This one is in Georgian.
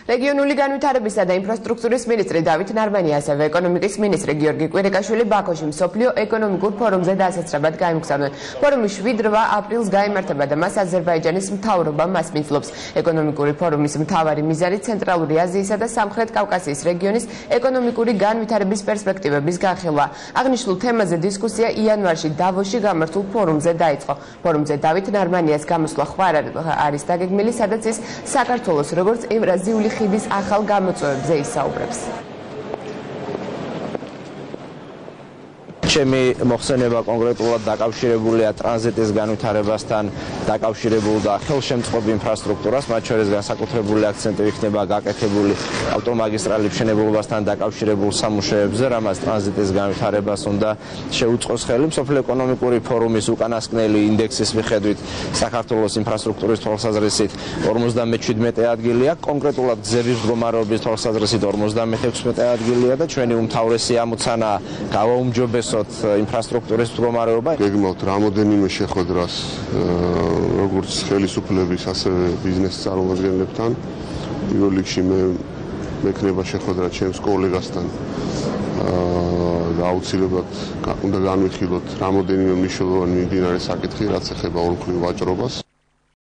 რეგიონული განვითარებისა და ინფრასტრუქტურის მინისტრი დავით ნარმანი, ასევე ეკონომიკის მინისტრი გიორგი კვირიკაშვილი ბაქოში მსოფლიო ეკონომიკურ ფორუმზე დასასწრებად გაემგზავრნენ. ფორუმი 7-8 აპრილს გაიმართება და მას აზერბაიჯანის მთავრობა მას მისდლობს. ეკონომიკური ფორუმის მთავარი მიზანი ცენტრალური აზიისა და სამხრეთ კავკასიის რეგიონის ეკონომიკური განვითარების პერსპექტივების განხილვა. აღნიშნულ თემაზე დისკუსია იანვარში დავოსში გამართულ ფორუმზე დაიწყო. ფორუმზე დავით ნარმანიას გამოსვლა ხვარ არის დაგეგმილი, სადაც ის საქართველოს როგორც ევრაზიული ხიდის ახალ გამოწვევებზე ისაუბრებს. ჩემი მოხსენება კონკრეტულად დაკავშირებულია ტრანზიტის განვითარებასთან დაკავშირებულ და ხელშემწყობ ინფრასტრუქტურას, მათ შორის განსაკუთრებული აქცენტი იქნება გაკეთებული ავტომაგისტრალის მშენებლობასთან დაკავშირებულ სამუშაოებზე, რამაც ტრანზიტის განვითარებას უნდა შეუწყოს ხელი. მსოფლიო ეკონომიკური ფორუმის უკანასკნელი ინდექსის მიხედვით საქართველოს ინფრასტრუქტურის თვალსაზრისით 57 ადგილია, კონკრეტულად გზების მდგომარეობის თვალსაზრისით 56 ადგილია და ჩვენი უმთავრესი ამოცანა გავაუმჯობესოთ ინფრასტრუქტურის მდგომარეობა. გეგმავთ რამოდენიმე შეხვედრას როგორც ხელისუფლების, ასევე ბიზნესის წარმომადგენლებთან. პირველ რიგში მე მექნება შეხვედრა ჩემს კოლეგასთან და აუცილებლად უნდა განვიხილოთ რამოდენიმე მნიშვნელოვანი მიმდინარე საკითხი, რაც ეხება ორმხრივ ვაჭრობას.